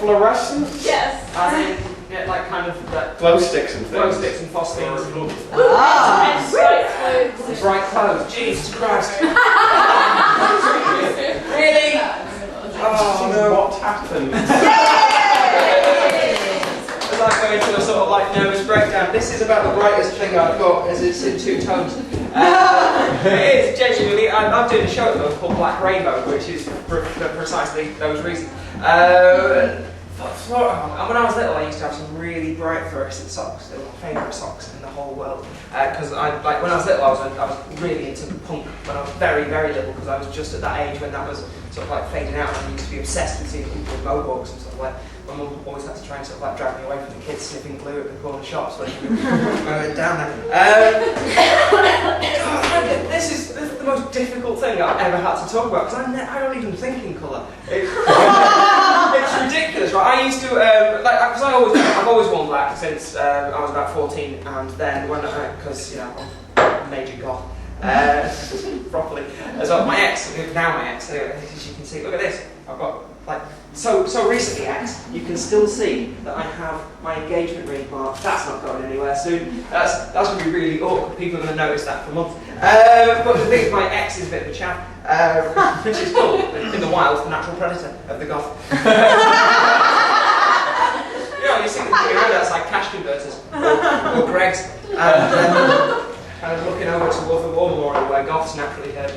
fluorescent? Yes. As in, yeah, like kind of glow sticks and things. Glow sticks and phosphines. And Bright clothes. Jesus Christ. Really? Oh no. What happened? As I go into a sort of like nervous breakdown, this is about the brightest thing I've got, as it's in 2 tones. It is genuinely. I'm doing a show at the moment called Black Rainbow, which is for precisely those reasons. When I was little, I used to have some really bright fluorescent socks. They were my favourite socks in the whole world. Because when I was little, I was really into punk when I was very, very little, because I was just at that age when that was sort of like fading out, and I used to be obsessed with seeing people with mohawks and stuff like. My mum always had to try and sort of like drag me away from the kids sniffing glue at the corner shops when we went down there. God, this is the most difficult thing I've ever had to talk about, because I don't even think in colour. It's ridiculous, right? I used to, because I've always worn black since I was about 14, and then because, you know, I'm a major goth, properly. So my ex, now my ex, anyway, as you can see, look at this, I've got, like, so recently, ex, you can still see that I have my engagement ring mark. That's not going anywhere soon. That's going to be really awkward. People are going to notice that for months. But the thing is, my ex is a bit of a chav, which is cool. In the wild, the natural predator of the goth. You know, you see them coming around outside cash converters or Greg's, and kind of looking over towards the war memorial where goths naturally head.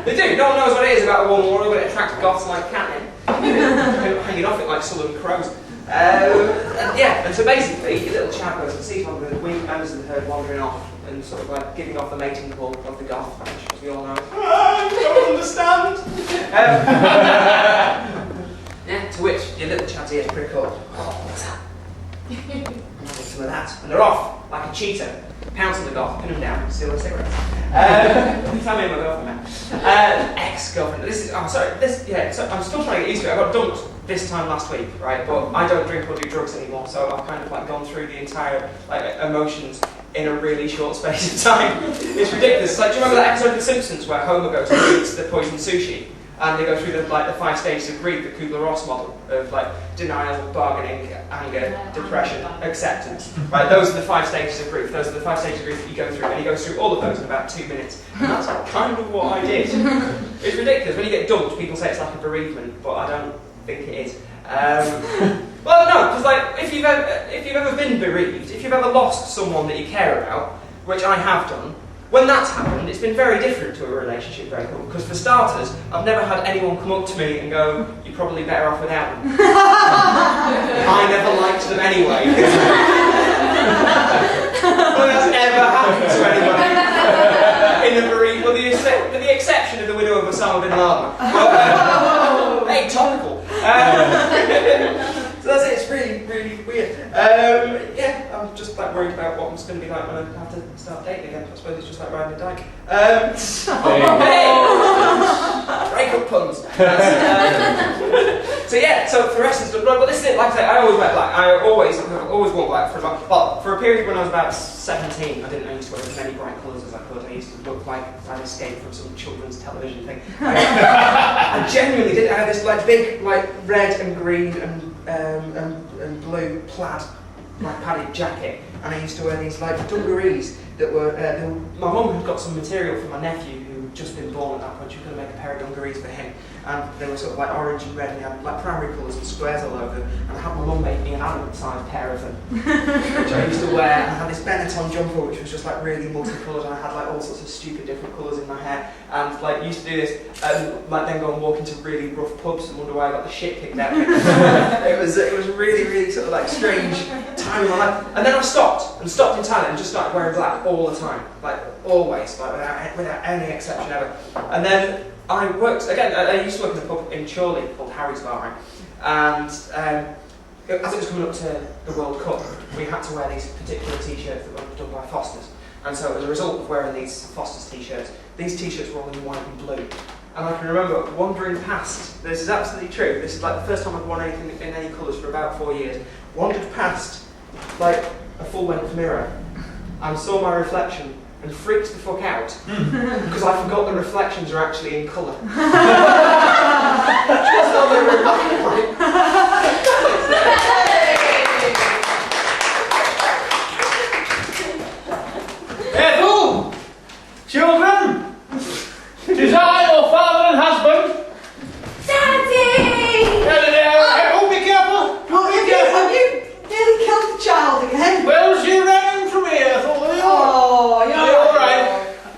They do. No one knows what it is about a war memorial, but it attracts goths like catnip, hanging off it like sullen crows. And so basically, your little chap goes and sees one of the weak members of the herd wandering off and sort of like giving off the mating call of the goth, which, as we all know, I don't understand. To which your little chap's ears prick up. Oh, what's that? I'm having some of that. And they're off like a cheetah. Pounce on the goth, pin them down, steal their cigarettes. Tell me my girlfriend now. Ex-girlfriend. So I'm still trying to get used to it. I got dumped this time last week, right? But I don't drink or do drugs anymore, so I've kind of like gone through the entire like emotions in a really short space of time. It's ridiculous. It's like, do you remember that episode of The Simpsons where Homer goes and eats the poisoned sushi? And they go through the 5 stages of grief, the Kubler-Ross model of like denial, bargaining, anger, depression, acceptance. Right, those are the 5 stages of grief. Those are the 5 stages of grief that you go through, and he goes through all of those in about 2 minutes. And that's kind of what I did. It's ridiculous. When you get dumped, people say it's like a bereavement, but I don't think it is. Well, no, because like if you've ever been bereaved, if you've ever lost someone that you care about, which I have done. When that's happened, it's been very different to a relationship breakup, because for starters, I've never had anyone come up to me and go, "You're probably better off without them." I never liked them anyway. Well, that's never happened to anyone in a bereavement, with the exception of the widow of Osama bin Laden. Hey, topical. So that's it. It's really, really weird. I'm just like worried about what it's going to be like when I have to start dating again. I suppose it's just like riding a dyke. Hey! Breakup puns. So fluorescence. But this is it. Like I say, I always wear black. I always wore black for a period when I was about 17. I used to wear as many bright colours as I could. I used to look like I'd escaped from some children's television thing. I genuinely did. I had this like big like red and green and blue plaid like padded jacket, and I used to wear these like dungarees that were. My mum had got some material for my nephew who had just been born at that point. She was going to make a pair of dungarees for him, and they were sort of like orange and red, and they had like primary colours and squares all over them. And I had my mum make me an adult-sized pair of them, which I used to wear. And I had this Benetton jumper, which was just like really multicoloured, and I had like all sorts of stupid different colours in my hair. And like used to do this, like then go and walk into really rough pubs and wonder why I got the shit kicked out of me. It was really, really sort of like strange time in my life. And then I stopped entirely and just started wearing black all the time, like always, like without any exception ever. And then I worked again. I used to work in a pub in Chorley called Harry's Bar, right? And as it was coming up to the World Cup, we had to wear these particular T-shirts that were done by Foster's. And so as a result of wearing these Foster's T-shirts, these T-shirts were all in white and blue. And I can remember wandering past, this is absolutely true, this is like the first time I've worn anything in any colours for about 4 years, wandered past like a full-length mirror and saw my reflection and freaked the fuck out because I forgot the reflections are actually in colour. Just not very black and white. Ethel! Children! Is I your father and husband? Daddy! Oh, be careful! Have you nearly killed the child again? Well, she ran in from here, Ethel. Oh, you're Are you all right?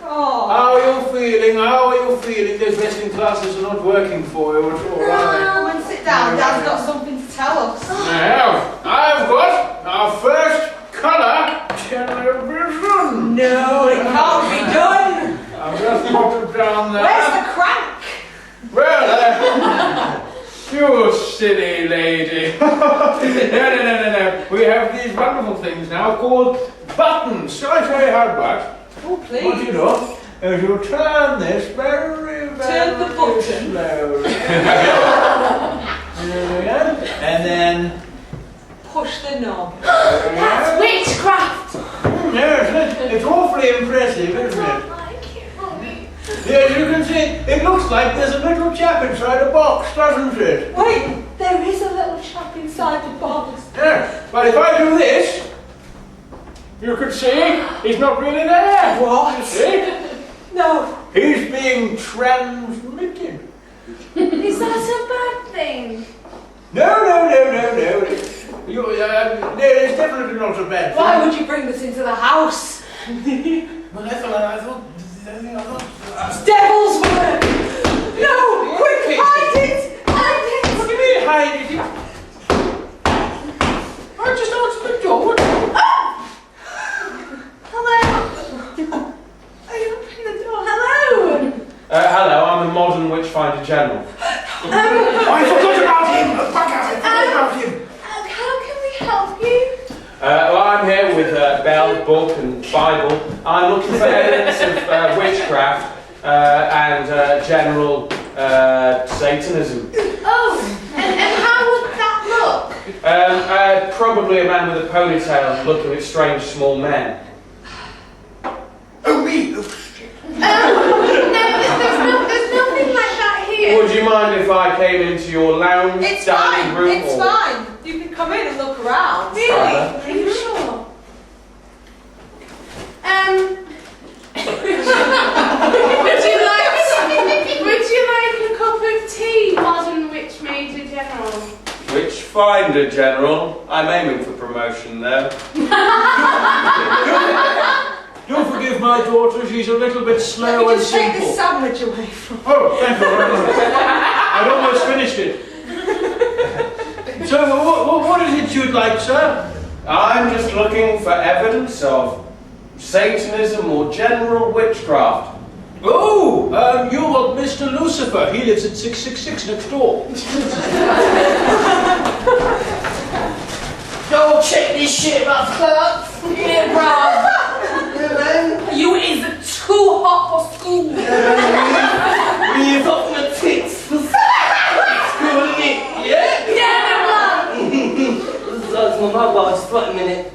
Oh. How are you feeling? How are you feeling? Those resting classes are not working for you at all, are Come and sit down. Dad's got something to tell us. they? Now, I've got our first colour television. No, it can't be done. I've just put it down there. Where's the crank? Well, you silly lady. No. We have these wonderful things now called buttons. Shall I show you how it works? Oh, please. What you do is you turn this very Turn the button. slowly. And then... Push the knob. That's witchcraft! Yes, it's awfully impressive, isn't it? Yes, you can see, it looks like there's a little chap inside a box, doesn't it? Wait, there is a little chap inside the box. Yeah, but if I do this, you can see he's not really there. What? You see? No. He's being transmitted. Is that a bad thing? No. No, it's definitely not a bad thing. Why would you bring this into the house? Well, I thought... It's devil's work. No, quick, hide it. What do you mean, hide it? I just answered the door. Hello. Are you opening the door? Hello. Hello, I'm a modern witchfinder general. I forgot about him! Fuck out! I forgot about him! How can we help you? Well, I'm here with Bell, Book and Bible. I'm looking for evidence of witchcraft and general Satanism. Oh, and how would that look? Probably a man with a ponytail looking at strange small men. Oh, me! Oh, shit. No, there's nothing like that here. Would you mind if I came into your lounge, It's dining fine. room? It's fine. You can come in and look around. Really? Are you sure? Would you like a cup of tea, modern witch major general? Witchfinder general. I'm aiming for promotion though. Don't forgive my daughter, she's a little bit Let slow me and just take this simple. sandwich away from Oh, thank you very much. I'd almost finished it. So, what is it you'd like, sir? I'm just looking for evidence of Satanism or general witchcraft. Oh, you want Mr. Lucifer. He lives at 666 next door. Go check this shit about clerks. here, bruv. You is too hot for school. We've up my tits for school, innit? Yeah? Yeah, That's my mobile, just for a minute.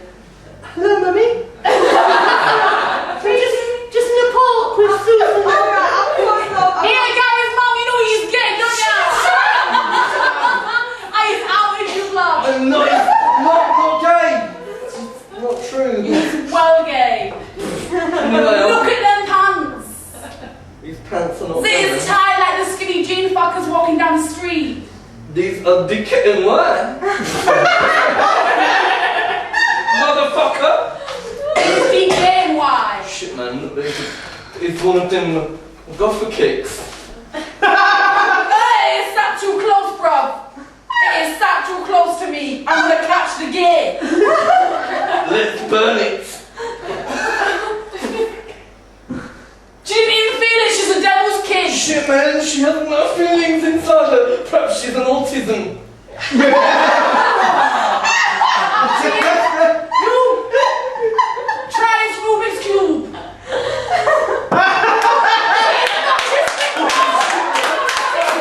Hello, mummy. just in a park with Susan. Alright, I'll put it up. Here, Gary's mum, you know what he's getting, don't you? He's out with you, love. I'm not gay. Not true. He's well gay. Anyway, Look at them pants. these pants are not See, it's gay. tied like the skinny jean fuckers walking down the street. These are dickhead and what? Motherfucker! Big game, why? Shit, man. It's one of them gopher kicks. Hey, it's that too close, bruv. It is that too close to me. I'm gonna catch the gay. Let's burn it. Do you even feel it? She's a devil's kid. Shit, man. She has no feelings inside her. Perhaps she's an autism. Try this Rubik's Cube.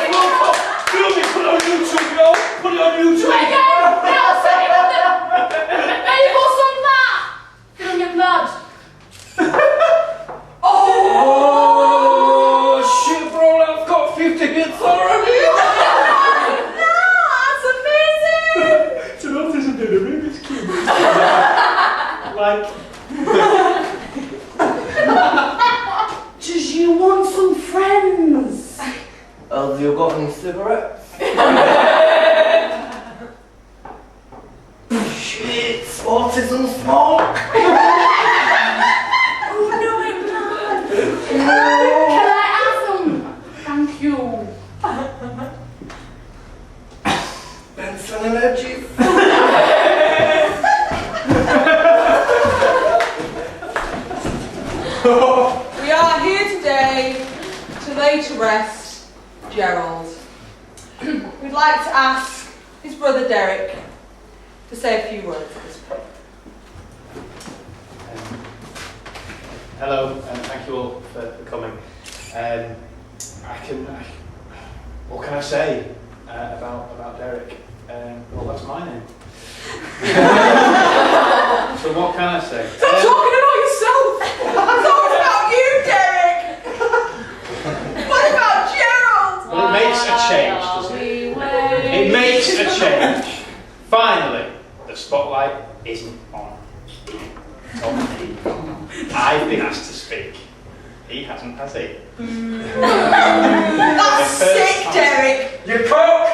Put it on YouTube, yo. Put it on YouTube. Again, now say it on the... There you go, some that. Get on your blood. Does you want some friends? Have you got any cigarettes? Shit, autism smoke. Oh no, I'm not. Can I have some? Thank you. Benson and edges. We are here today to lay to rest Gerald. We'd like to ask his brother Derek to say a few words at this point. Hello, and thank you all for coming. What can I say about Derek? Well, that's my name. So what can I say? Stop talking about yourself! Talk about you, Derek! What about Gerald? Well, it makes a change, doesn't it? It makes a change. Finally, the spotlight isn't on me. I've been asked to speak. He hasn't, has he? That's sick, Derek! You cook!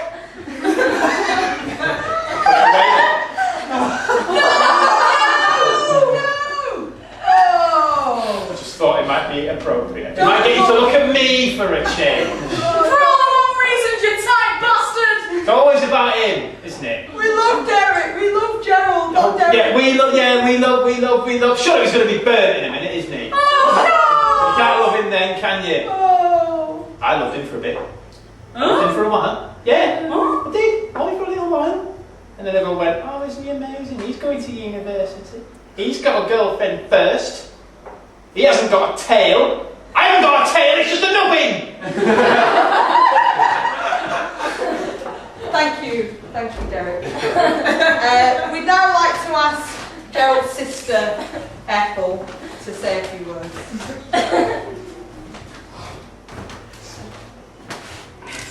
I just thought it might be appropriate. It might get you to look at me for a change. For all the wrong reasons, you tight bastard! It's always about him, isn't it? We love Derek, we love Gerald, not Derek. Yeah, we love. Sure, he's going to be burnt in a minute, isn't he? Oh, You can't love him then, can you? no! Oh. I loved him for a bit. Loved him for a while. Yeah, I did. Only for a little while. And then everyone went, oh, isn't he amazing? He's going to university. He's got a girlfriend first. He hasn't got a tail. I haven't got a tail, it's just a nubbin! Thank you, Derek. We'd now like to ask Gerald's sister, Ethel, to say a few words.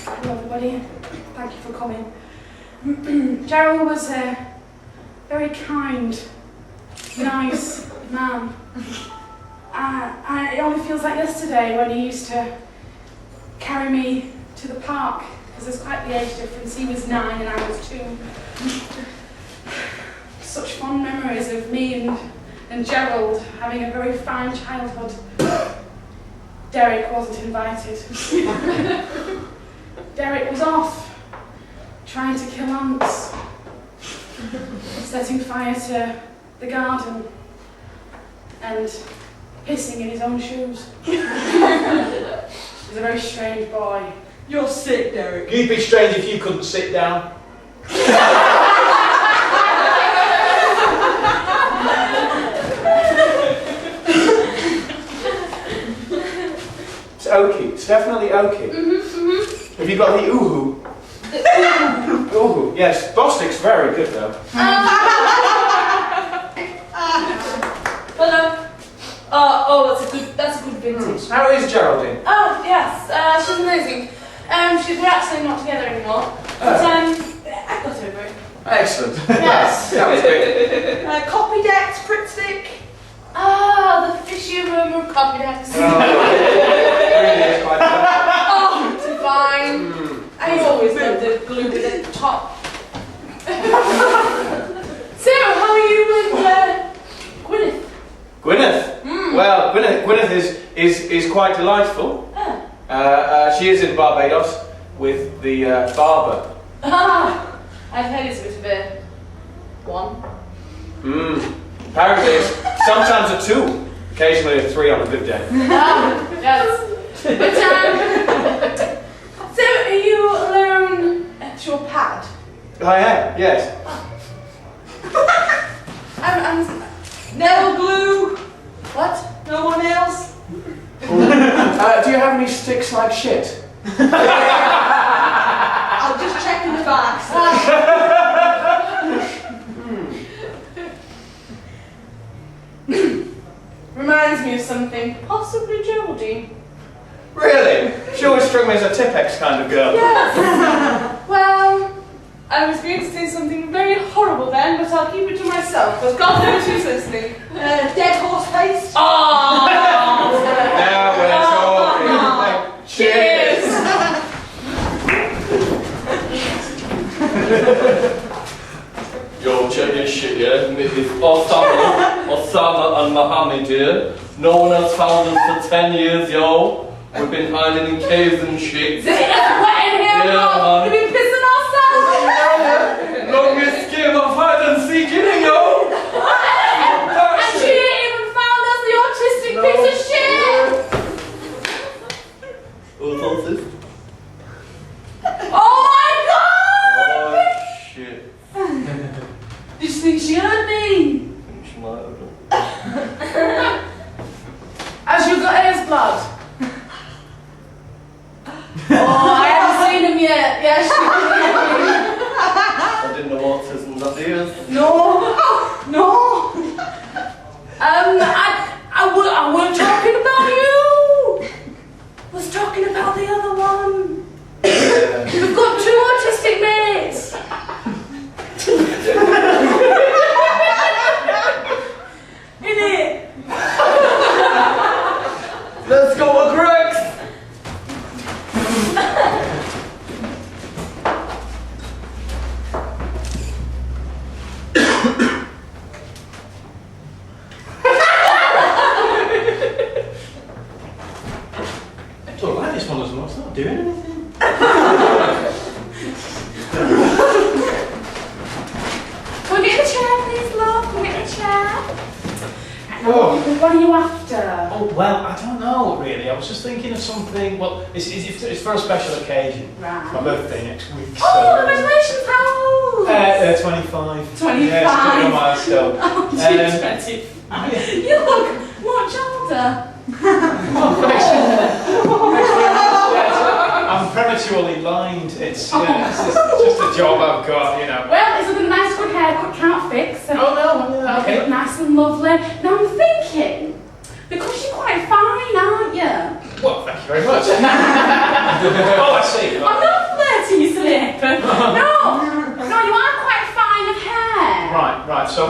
Hello everybody, thank you for coming. Gerald was a very kind, nice man. It only feels like yesterday when he used to carry me to the park, because there's quite the age difference. He was 9 and I was 2. Such fond memories of me and Gerald having a very fine childhood. Derek wasn't invited. Derek was off, trying to kill ants, setting fire to the garden, and pissing in his own shoes. He was a very strange boy. You're sick, Derek. You'd be strange if you couldn't sit down. It's oaky. It's definitely oaky. Have you got the oohoo? Oohoo. Yes, Bostic's very good though. Hello. Oh, that's a good vintage. How is Geraldine? Oh, yes, she's amazing. We're actually not together anymore, but I got over it. Excellent. Yes. That was good. Copy decks, Pritt stick. Ah, the fishy aroma of copy decks. Oh, divine. I always loved the glue with the top. So, how are you with Gwyneth? Gwyneth. Well, Gwyneth is quite delightful. She is in Barbados with the barber. Ah, I've heard it's a bit of a one. Apparently it's sometimes a 2, occasionally a 3 on a good day. Yes. But, so are you alone at your pad? I am, yes. I'm Nail glue. what? No one else. Do you have any sticks like shit? I'll just check in the back. Reminds me of something, possibly Geraldine. Really? She always struck me as a Tipex kind of girl. Yes. Well, I was going to say something very horrible then, but I'll keep it to myself, because God knows who's listening. Dead What's taste? Oh! Now we're talking. Cheers! Yo, check this shit, yeah? It's Osama and Mohammed here. No one has found us for 10 years, yo. We've been hiding in caves and shit. Is it wet in here? Yeah, man. We've been pissing ourselves! Longest game of hide and seek, innit, yo? And she ain't even found us, the autistic piece of shit! What's this? Oh my god! Oh, shit. Did you think she heard me? She might have done. Has you got hair's blood? Oh, I haven't seen him yet. Yeah, I didn't know autism that is. no, no. I wasn't talking about you. I was talking about the other one. We've got 2 autistic mates. Innit? Let's go with Grex! I don't like this one as much. It's not doing anything. Can we get in the chair, please, love? Can we get in the chair? Oh. What are you after? Oh, well, I don't know, really. I was just thinking of something. Well, it's for a special occasion. Right. My birthday next week. Oh, congratulations, how old? 25. 25. Yeah, it's a bit of a milestone. Oh, she's 25. You look much older. I'm prematurely blind. It's just a job I've got, you know. Well, it's a nice good haircut, can't fix. Oh no, You okay. look nice and lovely. Now I'm thinking, because you're quite fine, aren't you? Well, thank you very much. Oh, I see. I'm not flirting, you silly apron. No, you are quite fine of hair. Right. So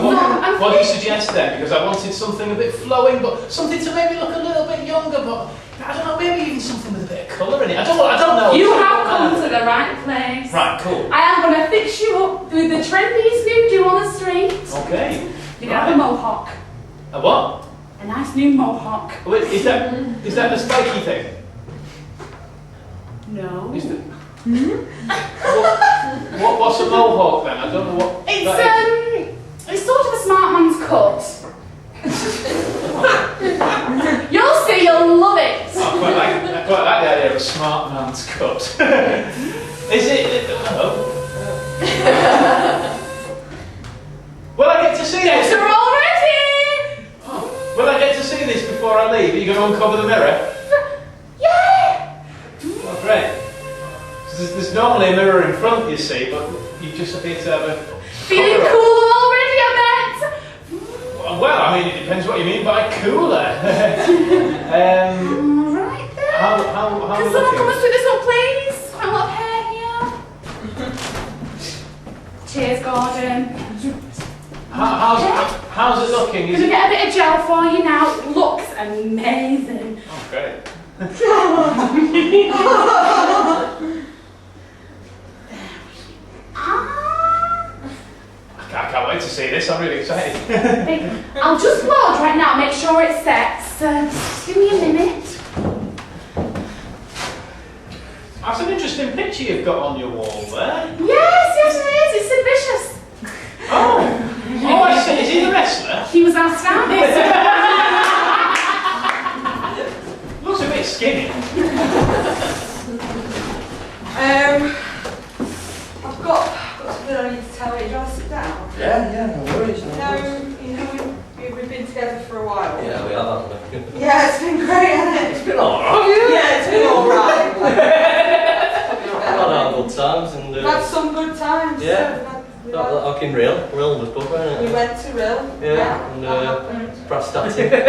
what do you suggest then? Because I wanted something a bit flowing, but something to maybe look a little bit younger, but I don't know, maybe even something with a bit of colour in it. I don't know. You have come to the right place. Right, cool. I am going to fix you up with the trendiest new do on the street. Okay. You can have a mohawk. A what? A nice new mohawk. Wait, is that the spiky thing? No. Is the, what's a mohawk then? I don't know what. It's sort of a smart man's cut. You'll see, you'll love it. I quite like the idea of a smart man's cut. Is it? Hello. Will I get to see this? You're already. Oh, will I get to see this before I leave? Are you going to uncover the mirror? Yeah. Oh, great. There's normally a mirror in front, you see, but you just appear to have a. Feeling cover up. cool already, I bet. Well, I mean, it depends what you mean by cooler. Right then. How Can are you someone come looking? and sweep this up, please? Quite a lot of hair here. Cheers, Gordon. How's it looking? Gonna get a bit of gel for you now. Looks amazing. Oh, great. I can't wait to see this. I'm really excited. I'll just load right now, make sure it sets. Just give me a minute. That's an interesting picture you've got on your wall there. Yes, it is. It's Sid Vicious. Oh, I see. Is he the wrestler? He was our stylist. Looks a bit skinny. I've got something I need to tell you. Do you want to sit down? Yeah, no worries. No worries. You know, we've been together for a while. Yeah, we have, haven't we? Yeah, it's been great, hasn't it? It's been alright. Yeah, it's been alright. I've had our good times and We've had some good times. Yeah. We've had- like in Real was good, wasn't we it? went to Rill. Yeah, and that happened. brass statue. Yeah.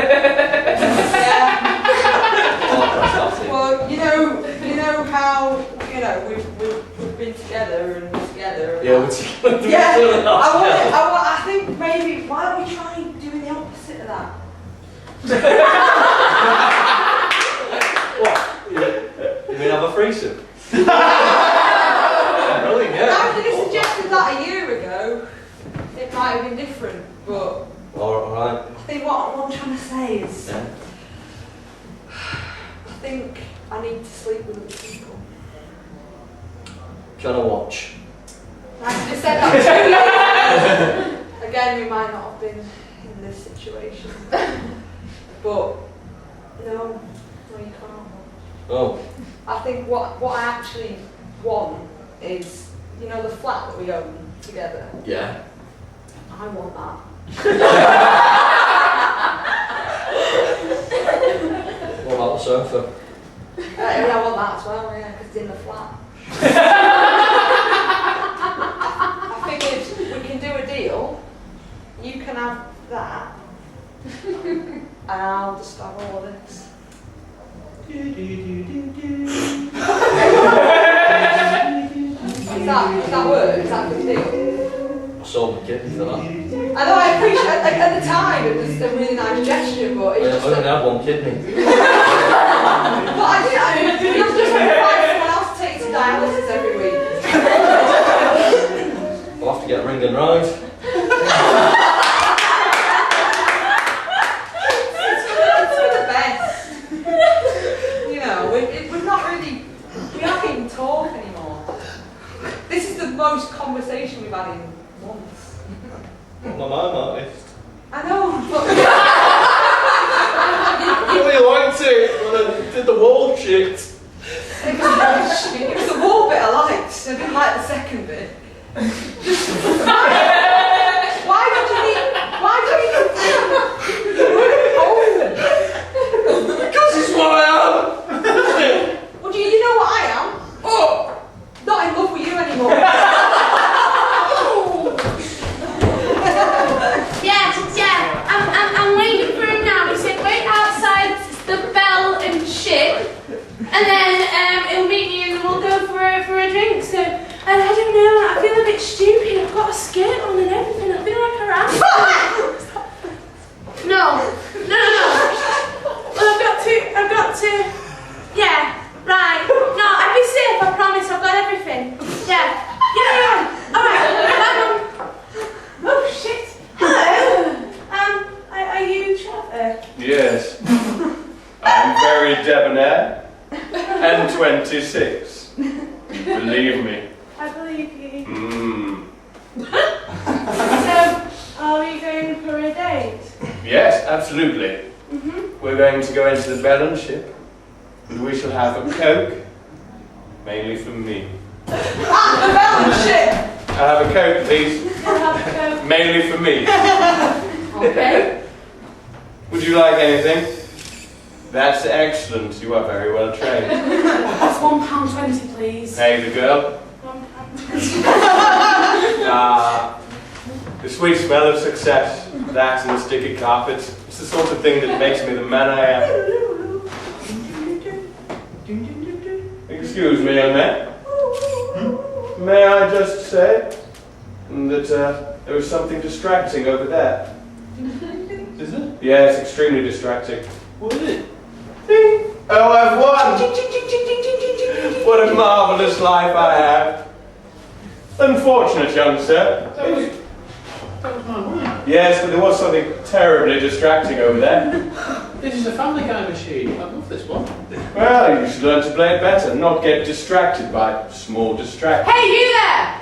Oh, brass statue. Well, you know how we've been together and together. And Yeah, we're together. Yeah. I think maybe why don't we try doing the opposite of that? What? You mean have a threesome? Brilliant, yeah. Now, if you suggested that a year ago, it might have been different, but Alright. I think what I'm trying to say is, Yeah. I think I need to sleep with other people. Trying to watch. I could have said that 2 years ago. Again, we might not have been in this situation. But, no, you can't. Oh. I think what I actually want is, you know, the flat that we own together. Yeah. I want that. What about the sofa? I want that as well, yeah, because it's in the flat. I figured we can do a deal. You can have that, and I'll just have all of this. Does that work? Is that a good deal? I sold my kidney for that. I know, I appreciate at the time it was a really nice gesture, but I it's just only have one kidney. but I mean, you'll just find someone else to take to dialysis every week. I'll have to get ring and ride. It's for the best. You know, we're not really, we don't even talk anymore. This is the most conversation we've had in months. My mum artist. I know, but I really liked it when I did the wall shit. it was the wall bit I liked. I didn't like the second bit. Why don't you Because it's what I am. well, do you know what I am? Oh. Not in love with you anymore. Yeah. I'm waiting for him now. He said wait outside the Bell and Ship, and then he'll meet me and we'll go for a drink. So, and I don't know. I feel a bit stupid. I've got a skirt on and everything. I feel like a rat. No. Well, I've got to. Yeah. Right. No, I'll be safe. I promise. I've got everything. Yeah. All right. Oh shit. Hello. Are you Trevor? Yes. I'm very debonair and 26. Believe me. I believe you. So, are we going for a date? Yes, absolutely. We're going to go into the Bell and Ship, and we shall have a Coke, mainly for me. The Bell and Ship. I'll have a Coke, please, I'll have a go. mainly for me. Okay. Would you like anything? That's excellent. You are very well trained. That's £1.20, please. Hey, the girl. £1. The sweet smell of success, that and the sticky carpets. It's the sort of thing that makes me the man I am. Excuse me, young man. May I just say that there was something distracting over there? Is it? Yes, extremely distracting. What is it? Ding. Oh, I've won! What a marvellous life I have. Unfortunate, young sir. That was my money. Yes, but there was something terribly distracting over there. This is a Family Guy machine. I love this one. Well, you should learn to play it better, not get distracted by small distractions. Hey, you there!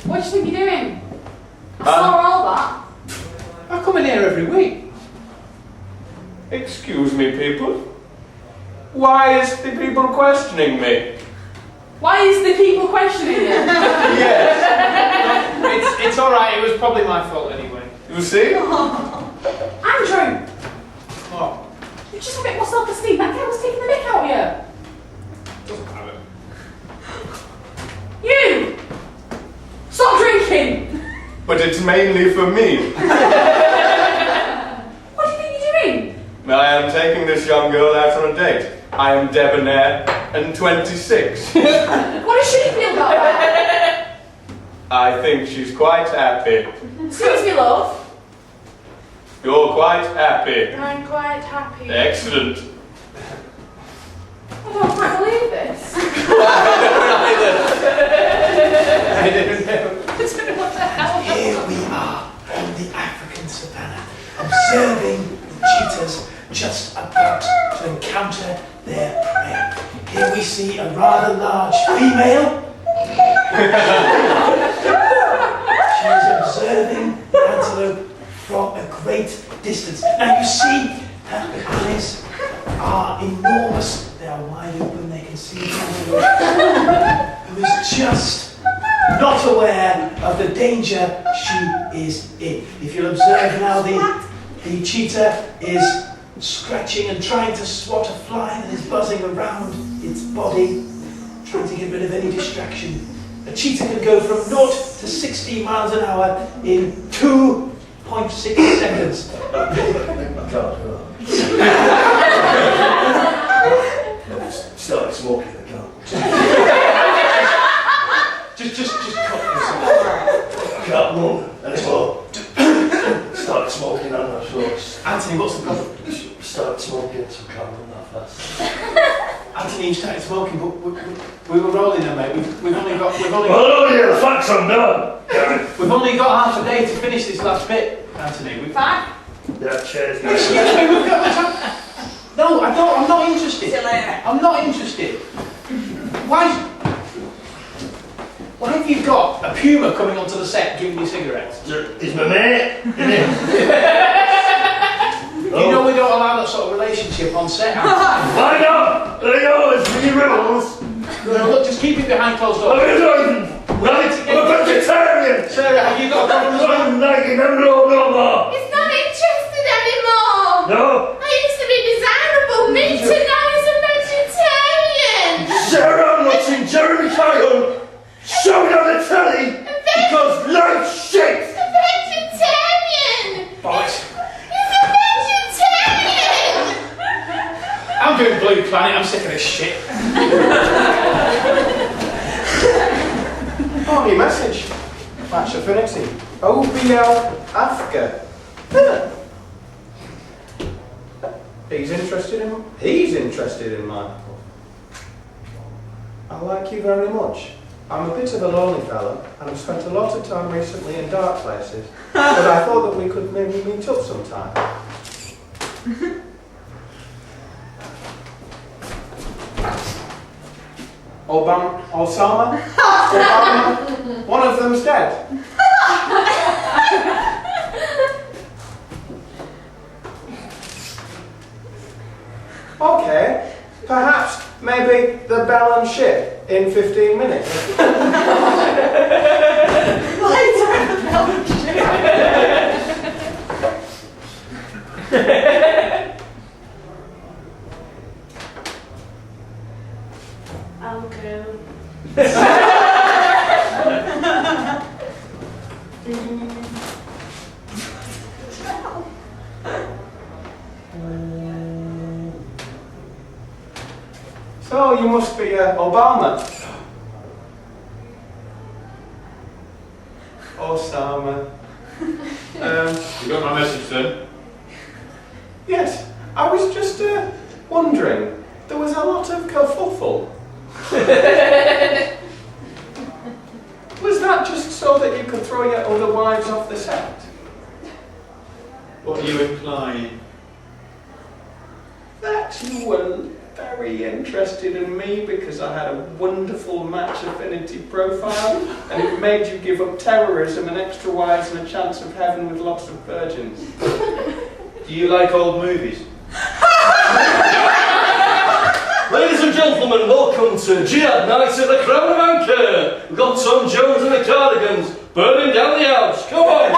What do you think you're doing? I saw all that. I come in here every week. Excuse me, people. Why is the people questioning me? Why is the people questioning you? Yes. It's alright, it was probably my fault anyway. You see? Andrew! What? You just a bit more self-esteem. That guy was taking the mick out of you. Doesn't matter. You! Stop drinking! But it's mainly for me. What do you think you're doing? I am taking this young girl out on a date. I am debonair and 26. What does she feel about that? I think she's quite happy. Excuse me, love. You're quite happy. I'm quite happy. Excellent. I don't quite believe this. I don't know. I don't know what the hell. Here we are on the African savannah, observing the cheetahs just about to encounter their prey. Here we see a rather large female. She is observing the antelope from a great distance. Now you see her eyes are enormous. They are wide open. They can see the antelope, who is just not aware of the danger she is in. If you'll observe now, the cheetah is scratching and trying to swat a fly that is buzzing around its body, trying to get rid of any distraction. A cheetah can go from 0 to 60 miles an hour in 2.6 seconds. Start smoking the gun. Just cut this off. I can't move anymore. Start smoking on that shorts. Anthony, what's the problem? Start smoking, so I can't run that fast. Anthony, you started smoking, but we were rolling them, mate. We've only got Oh yeah, the facts I'm done. we've only got half a day to finish this last bit, Anthony. Bye. Yeah, cheers. Excuse me, we've got No, I don't. I'm not interested. See you later. I'm not interested. Why have you got a puma coming onto the set giving you cigarettes? He's my mate, isn't he? You know we don't allow that sort of relationship on set. Anthony. Why not? There you go, it's me rules. No, look, just keep it behind closed I'm doors. a vegetarian. Sarah, have you got a problem as well? I'm liking them no more. He's not interested anymore. No. I used to be desirable meat and now he's a vegetarian. Sarah, I'm watching Jeremy Kyle showing on the telly because life's shit. He's a vegetarian. Bollocks. He's a vegetarian. I'm doing Blue Planet. I'm sick of this shit. Oh, your message. Match affinity. OBL Africa. Yeah. He's interested in mine. I like you very much. I'm a bit of a lonely fella, and I've spent a lot of time recently in dark places, but I thought that we could maybe meet up sometime. Osama? One of them's dead. Okay, perhaps, maybe the bell and ship in 15 minutes. I'll go. So, you must be Obama. Osama. You got my message, sir? Yes, I was just wondering. There was a lot of kerfuffle. Was that just so that you could throw your other wives off the set? What are you implying? That you were very interested in me because I had a wonderful match affinity profile and it made you give up terrorism and extra wives and a chance of heaven with lots of virgins. Do you like old movies? Ladies and gentlemen, welcome to Jihad Nights at the Crown of Anchor. We've got Tom Jones and the Cardigans burning down the house. Come on!